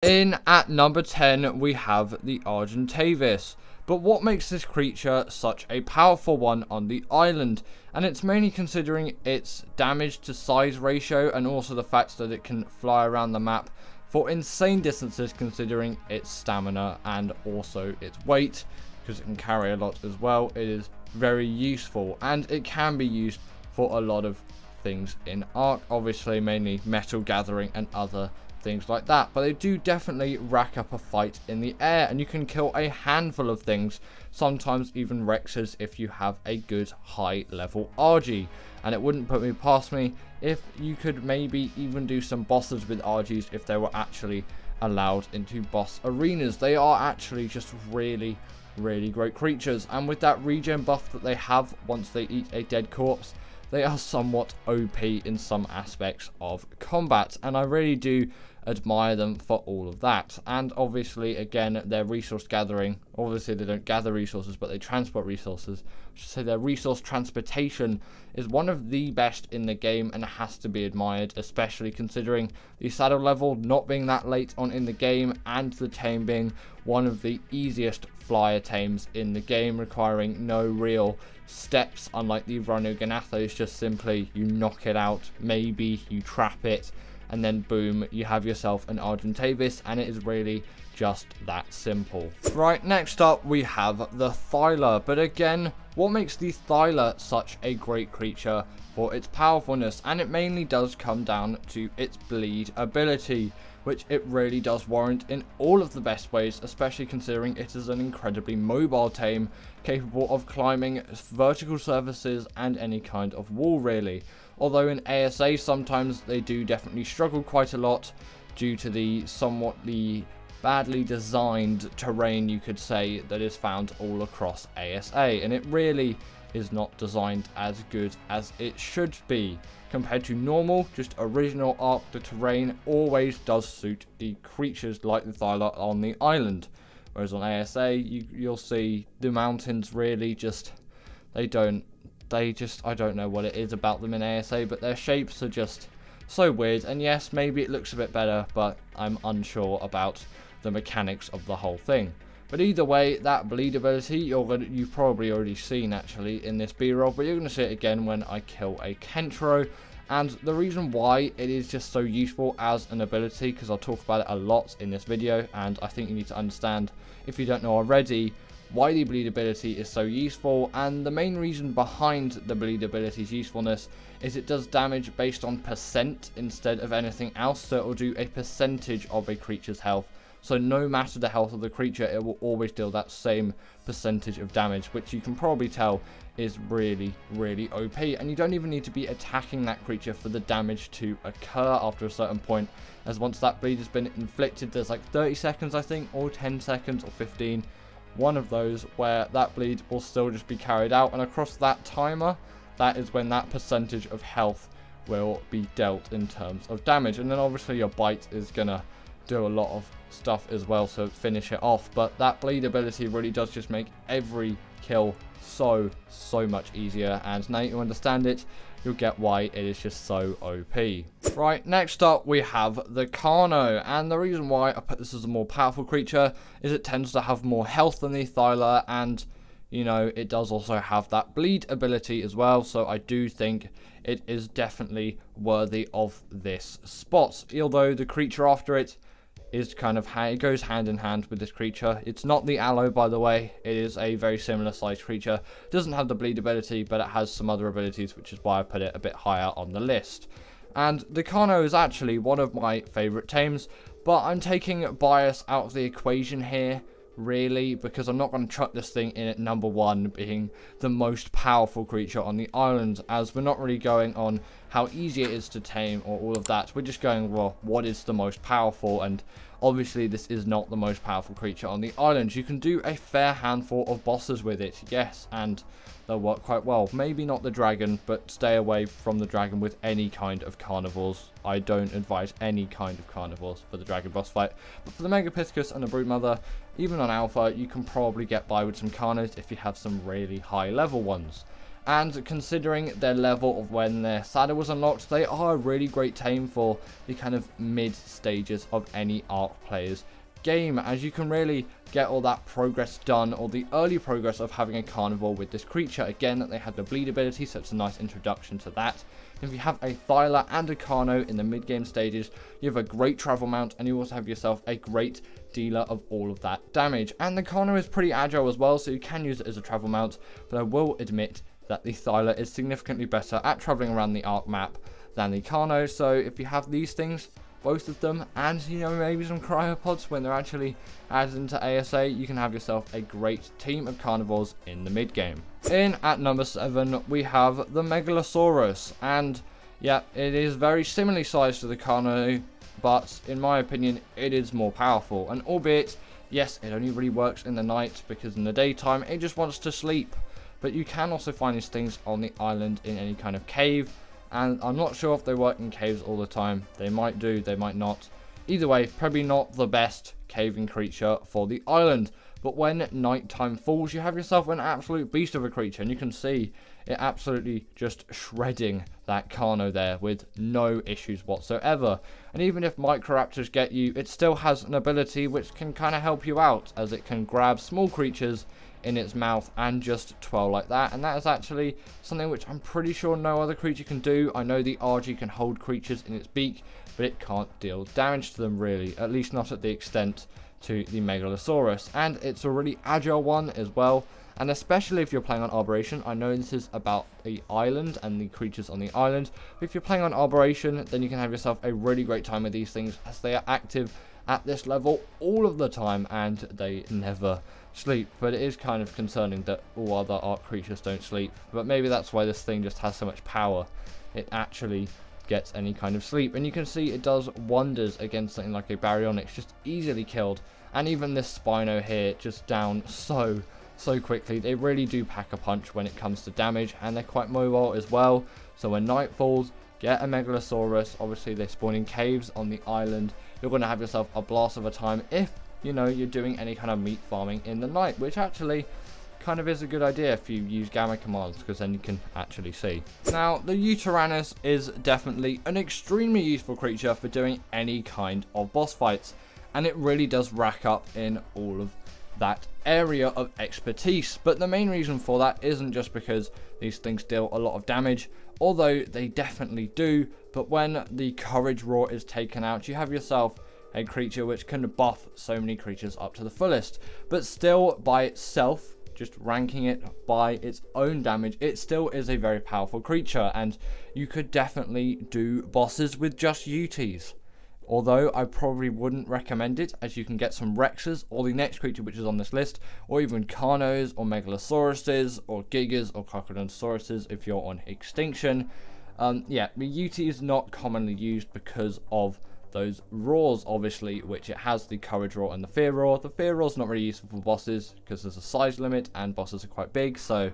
In at number 10, we have the Argentavis. But what makes this creature such a powerful one on the island? And it's mainly considering its damage to size ratio and also the fact that it can fly around the map for insane distances considering its stamina and also its weight, because it can carry a lot as well. It is very useful and it can be used for a lot of things in Ark, obviously mainly metal gathering and other things like that, but they do definitely rack up a fight in the air and you can kill a handful of things, sometimes even Rexes if you have a good high level RG. And it wouldn't put me past me if you could maybe even do some bosses with RGs if they were actually allowed into boss arenas. They are actually just really great creatures, and with that regen buff that they have once they eat a dead corpse, they are somewhat OP in some aspects of combat, and I really do admire them for all of that. And obviously, again, their resource gathering, obviously they don't gather resources, but they transport resources. I should say their resource transportation is one of the best in the game and has to be admired, especially considering the saddle level not being that late on in the game and the tame being one of the easiest flyer tames in the game, requiring no real steps, unlike the Rhinogatha. It's just simply you knock it out, maybe you trap it, and then boom, you have yourself an Argentavis, and it is really just that simple. Right, next up we have the Ther, but again, what makes the Ther such a great creature for its powerfulness? And it mainly does come down to its bleed ability, which it really does warrant in all of the best ways, especially considering it is an incredibly mobile tame, capable of climbing vertical surfaces and any kind of wall really. Although in ASA sometimes they do definitely struggle quite a lot due to the somewhat badly designed terrain, you could say, that is found all across ASA, and it really is not designed as good as it should be. Compared to normal, just original Ark, the terrain always does suit the creatures like the Ther on the island. Whereas on ASA, you'll see the mountains really just, I don't know what it is about them in ASA, but their shapes are just so weird. And yes, maybe it looks a bit better, but I'm unsure about the mechanics of the whole thing. But either way, that bleed ability, you've probably already seen actually in this B-roll, but you're going to see it again when I kill a Kentro. And the reason why it is just so useful as an ability, because I'll talk about it a lot in this video, and I think you need to understand, if you don't know already, why the bleed ability is so useful. And the main reason behind the bleed ability's usefulness is it does damage based on percent instead of anything else, so it will do a percentage of a creature's health. So no matter the health of the creature, it will always deal that same percentage of damage, which you can probably tell is really OP. And you don't even need to be attacking that creature for the damage to occur after a certain point, as once that bleed has been inflicted, there's like 30 seconds I think, or 10 seconds or 15, one of those, where that bleed will still just be carried out, and across that timer, that is when that percentage of health will be dealt in terms of damage. And then obviously your bite is gonna do a lot of stuff as well to finish it off, but that bleed ability really does just make every kill so much easier, and now you understand it, you'll get why it is just so OP. Right, next up we have the Carno, and the reason why I put this as a more powerful creature is it tends to have more health than the Ther, and you know, it does also have that bleed ability as well, so I do think it is definitely worthy of this spot. Although the creature after it is kind of it goes hand in hand with this creature. It's not the Allo, by the way. It is a very similar sized creature. It doesn't have the bleed ability, but it has some other abilities, which is why I put it a bit higher on the list. And the Carno is actually one of my favorite tames, but I'm taking bias out of the equation here, really, because I'm not going to chuck this thing in at number 1 being the most powerful creature on the island, as we're not really going on how easy it is to tame or all of that. We're just going, well, what is the most powerful? And obviously this is not the most powerful creature on the island. You can do a fair handful of bosses with it, yes, and they'll work quite well. Maybe not the dragon, but stay away from the dragon with any kind of carnivores. I don't advise any kind of carnivores for the dragon boss fight. But for the Megalosaurus and the Broodmother, even on Alpha, you can probably get by with some Carnos if you have some really high level ones. And considering their level of when their saddle was unlocked, they are a really great tame for the kind of mid stages of any Ark player's game, as you can really get all that progress done, or the early progress of having a carnivore with this creature. Again, they have the bleed ability, so it's a nice introduction to that. If you have a Thyla and a Carno in the mid game stages, you have a great travel mount, and you also have yourself a great dealer of all of that damage. And the Carno is pretty agile as well, so you can use it as a travel mount, but I will admit that the Thyla is significantly better at traveling around the Ark map than the Carno. So if you have these things, both of them, and you know, maybe some cryopods when they're actually added into ASA, you can have yourself a great team of carnivores in the mid game. In at number 7, we have the Megalosaurus, and yeah, it is very similarly sized to the Carno, but in my opinion, it is more powerful. And albeit, yes, it only really works in the night, because in the daytime, it just wants to sleep. But you can also find these things on the island in any kind of cave, and I'm not sure if they work in caves all the time. They might do, they might not. Either way, probably not the best caving creature for the island. But when nighttime falls, you have yourself an absolute beast of a creature, and you can see it absolutely just shredding that Carno there with no issues whatsoever. And even if Microraptors get you, it still has an ability which can kind of help you out, as it can grab small creatures in its mouth and just twirl like that. And that is actually something which I'm pretty sure no other creature can do. I know the RG can hold creatures in its beak, but it can't deal damage to them really, at least not at the extent to the Megalosaurus. And it's a really agile one as well, and especially if you're playing on Arboration. I know this is about the island and the creatures on the island, but if you're playing on Arboration, then you can have yourself a really great time with these things, as they are active at this level all of the time and they never sleep. But it is kind of concerning that all other Ark creatures don't sleep, but maybe that's why this thing just has so much power. It actually gets any kind of sleep, and you can see it does wonders against something like a Baryonyx, just easily killed. And even this Spino here, just down so quickly. They really do pack a punch when it comes to damage, and they're quite mobile as well. So when night falls, get a Megalosaurus. Obviously they spawn in caves on the island. You're going to have yourself a blast of a time if, you know, you're doing any kind of meat farming in the night, which actually kind of is a good idea if you use gamma commands, because then you can actually see. Now, the Uterus is definitely an extremely useful creature for doing any kind of boss fights, and it really does rack up in all of that area of expertise. But the main reason for that isn't just because these things deal a lot of damage, although they definitely do, but when the courage roar is taken out, you have yourself a creature which can buff so many creatures up to the fullest. But still, by itself, just ranking it by its own damage, it still is a very powerful creature, and you could definitely do bosses with just UTs. Although I probably wouldn't recommend it, as you can get some Rexes, or the next creature which is on this list, or even Carnos, or Megalosauruses, or Gigas, or Crocodilosaurus if you're on Extinction. Yeah, the UT is not commonly used because of those roars, obviously, which it has the courage roar and the fear roar. The fear roar is not really useful for bosses because there's a size limit and bosses are quite big, so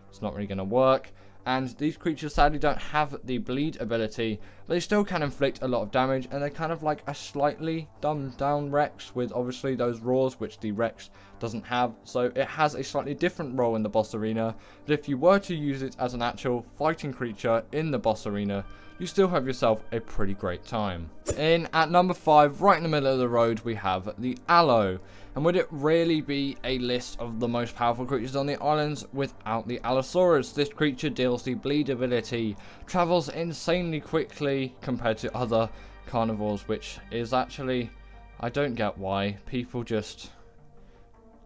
it's not really going to work. And these creatures sadly don't have the bleed ability, but they still can inflict a lot of damage, and they're kind of like a slightly dumbed down Rex, with obviously those roars which the Rex doesn't have. So it has a slightly different role in the boss arena, but if you were to use it as an actual fighting creature in the boss arena, you still have yourself a pretty great time. In at number 5, right in the middle of the road, we have the Allo. And would it really be a list of the most powerful creatures on the islands without the Allosaurus? This creature deals the bleed ability, travels insanely quickly compared to other carnivores, which is actually, I don't get why. People just,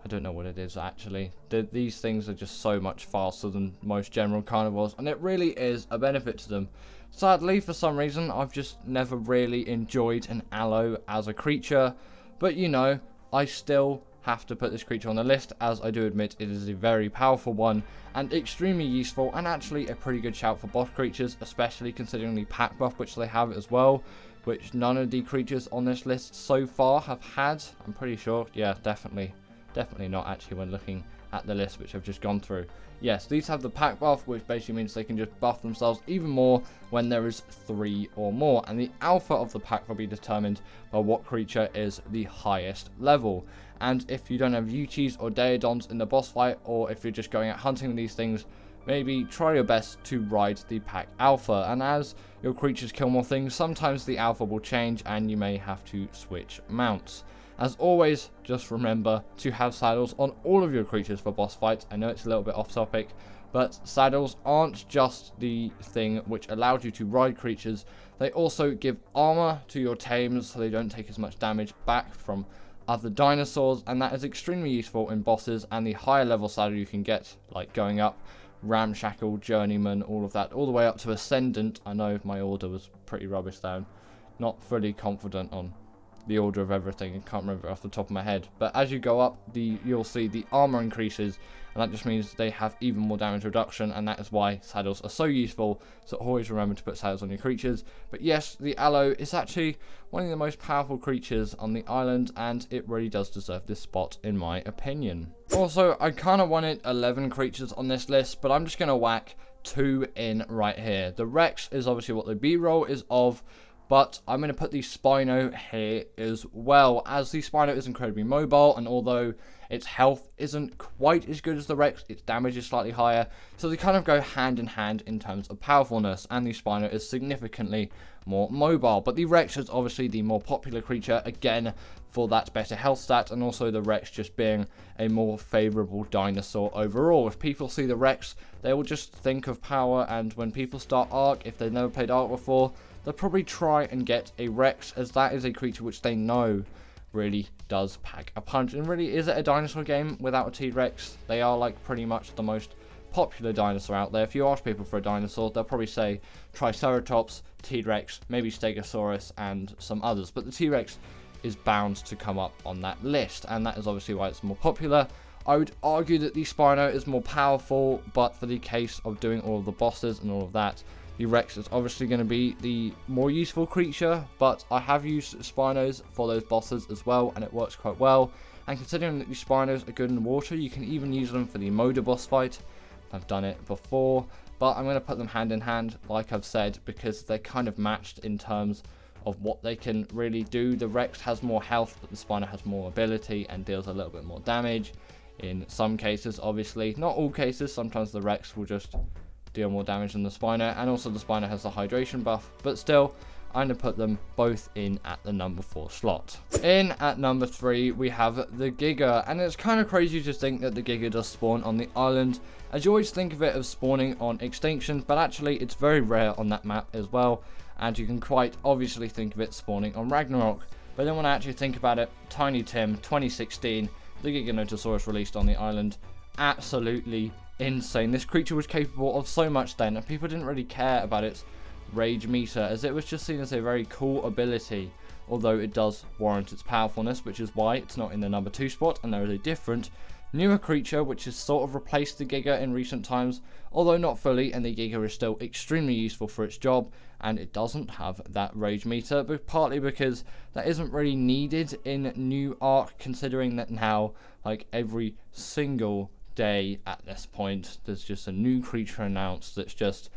I don't know what it is actually. These things are just so much faster than most general carnivores, and it really is a benefit to them. Sadly, for some reason, I've just never really enjoyed an Allo as a creature, but you know, I still have to put this creature on the list, as I do admit it is a very powerful one and extremely useful, and actually a pretty good shout for boss creatures, especially considering the pack buff which they have as well, which none of the creatures on this list so far have had. I'm pretty sure, yeah, definitely not actually when looking at the list which I've just gone through. Yes, these have the pack buff, which basically means they can just buff themselves even more when there is 3 or more, and the alpha of the pack will be determined by what creature is the highest level. And if you don't have UTs or Daedons in the boss fight, or if you're just going out hunting these things, maybe try your best to ride the pack alpha, and as your creatures kill more things, sometimes the alpha will change and you may have to switch mounts. As always, just remember to have saddles on all of your creatures for boss fights. I know it's a little bit off topic, but saddles aren't just the thing which allows you to ride creatures, they also give armor to your tames so they don't take as much damage back from other dinosaurs, and that is extremely useful in bosses. And the higher level saddle you can get, like going up Ramshackle, Journeyman, all of that, all the way up to Ascendant. I know my order was pretty rubbish there. Not fully confident on the order of everything. I can't remember it off the top of my head. But as you go up, you'll see the armor increases, and that just means they have even more damage reduction, and that is why saddles are so useful. So always remember to put saddles on your creatures. But yes, the Allo is actually one of the most powerful creatures on the island, and it really does deserve this spot in my opinion. Also, I kind of wanted 11 creatures on this list, but I'm just going to whack 2 in right here. The Rex is obviously what the B-roll is of, but I'm going to put the Spino here as well, as the Spino is incredibly mobile, and although its health isn't quite as good as the Rex, its damage is slightly higher, so they kind of go hand in hand in terms of powerfulness, and the Spino is significantly more mobile. But the Rex is obviously the more popular creature, again, for that better health stat, and also the Rex just being a more favourable dinosaur overall. If people see the Rex, they will just think of power, and when people start Ark, if they've never played Ark before, they'll probably try and get a Rex, as that is a creature which they know really does pack a punch. And really, is it a dinosaur game without a T-Rex? They are like pretty much the most popular dinosaur out there. If you ask people for a dinosaur, they'll probably say Triceratops, T-Rex, maybe Stegosaurus, and some others. But the T-Rex is bound to come up on that list, and that is obviously why it's more popular. I would argue that the Spino is more powerful, but for the case of doing all of the bosses and all of that, the Rex is obviously going to be the more useful creature, but I have used Spinos for those bosses as well, and it works quite well. And considering that the Spinos are good in the water, you can even use them for the Moda boss fight. I've done it before, but I'm going to put them hand in hand, like I've said, because they're kind of matched in terms of what they can really do. The Rex has more health, but the Spino has more ability and deals a little bit more damage. In some cases, obviously, not all cases, sometimes the Rex will just deal more damage than the Spino, and also the Spino has the hydration buff, but still, I'm going to put them both in at the number 4 slot. In at number 3, we have the Giga, and it's kind of crazy to think that the Giga does spawn on the island, as you always think of it as spawning on Extinction, but actually it's very rare on that map as well, and you can quite obviously think of it spawning on Ragnarok. But then when I actually think about it, Tiny Tim, 2016, the Giganotosaurus released on the island, absolutely insane. This creature was capable of so much then, and people didn't really care about its rage meter, as it was just seen as a very cool ability, although it does warrant its powerfulness, which is why it's not in the number 2 spot. And there is a different, newer creature which has sort of replaced the Giga in recent times, although not fully, and the Giga is still extremely useful for its job, and it doesn't have that rage meter, but partly because that isn't really needed in new Ark, considering that now, like every single day at this point, there's just a new creature announced that's just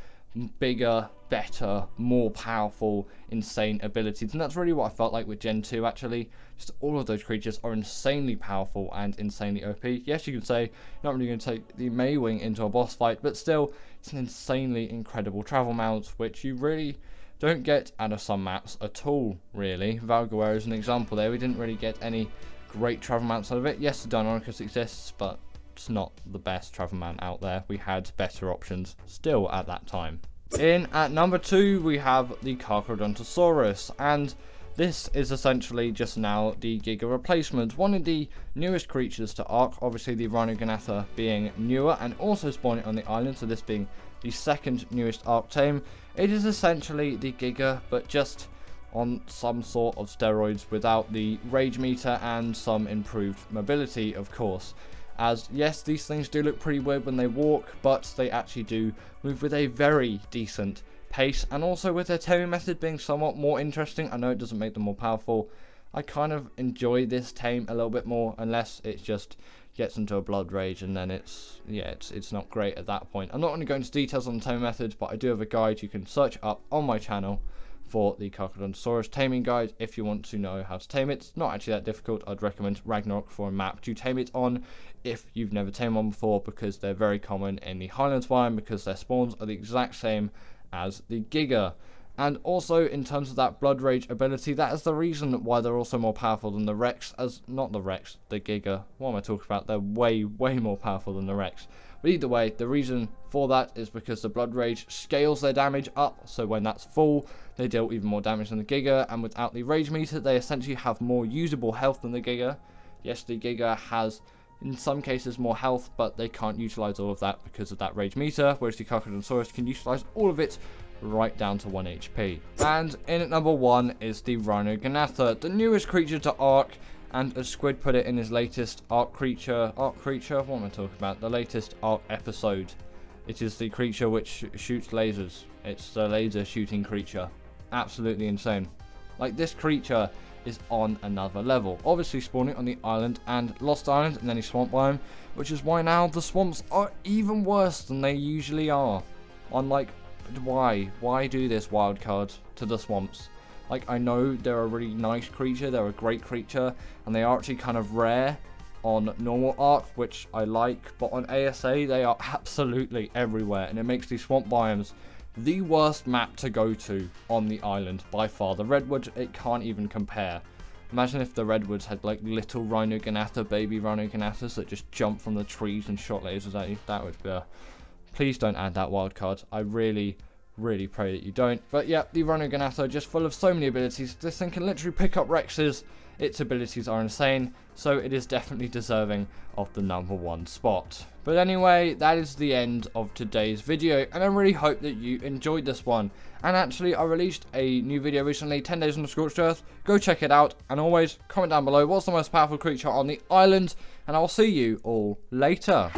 bigger, better, more powerful, insane abilities. And that's really what I felt like with Gen 2 actually. Just all of those creatures are insanely powerful and insanely OP. Yes, you could say you're not really going to take the Maywing into a boss fight, but still, it's an insanely incredible travel mount, which you really don't get out of some maps at all, really. Valguera is an example there. We didn't really get any great travel mounts out of it. Yes, the Deinonychus exists, but it's not the best travel mount out there. We had better options still at that time. In at number 2, we have the Argentavis, and this is essentially just now the Giga replacement, one of the newest creatures to Ark, obviously the Rhinogatha being newer and also spawning on the island, so this being the second newest Ark Tame. It is essentially the Giga, but just on some sort of steroids, without the rage meter and some improved mobility, of course. As yes, these things do look pretty weird when they walk, but they actually do move with a very decent pace, and also with their taming method being somewhat more interesting. I know it doesn't make them more powerful. I kind of enjoy this tame a little bit more, unless it just gets into a blood rage, and then it's not great at that point. I'm not going to go into details on the taming method, but I do have a guide you can search up on my channel for the Giganotosaurus taming guide. If you want to know how to tame it, it's not actually that difficult. I'd recommend Raasclark for a map to tame it on if you've never tamed one before, because they're very common in the Highlands biome, because their spawns are the exact same as the Giga. And also, in terms of that Blood Rage ability, that is the reason why they're also more powerful than the Rex, not the Rex, the Giga. What am I talking about? They're way more powerful than the Rex. But either way, the reason for that is because the Blood Rage scales their damage up, so when that's full, they deal even more damage than the Giga, and without the Rage meter, they essentially have more usable health than the Giga. Yes, the Giga has, in some cases, more health, but they can't utilize all of that because of that Rage meter, whereas the Giganotosaurus can utilize all of it right down to 1 HP. And in at number 1 is the Rhinogatha, the newest creature to Ark, and as Squid put it in his latest Ark creature, what am I talking about? The latest Ark episode. It is the creature which shoots lasers. It's the laser shooting creature. Absolutely insane. Like, this creature is on another level. Obviously spawning on the island and Lost Island and any swamp biome, which is why now the swamps are even worse than they usually are. On like, why do this wildcard to the swamps? Like, I know they're a really nice creature, they're a great creature, and they are actually kind of rare on normal Ark, which I like, but on ASA they are absolutely everywhere, and it makes these swamp biomes the worst map to go to on the island by far. The Redwoods, it can't even compare. Imagine if the Redwoods had like little Rhinogatha, baby Rhinogathas that just jump from the trees and shot lasers at you. That would be please don't add that wildcard. I really pray that you don't. But yeah, the Rhinogatha just full of so many abilities. This thing can literally pick up Rexes. Its abilities are insane, so it is definitely deserving of the number 1 spot. But anyway, that is the end of today's video, and I really hope that you enjoyed this one. And actually, I released a new video recently, 10 days on the Scorched Earth. Go check it out, and always comment down below what's the most powerful creature on the island, and I'll see you all later.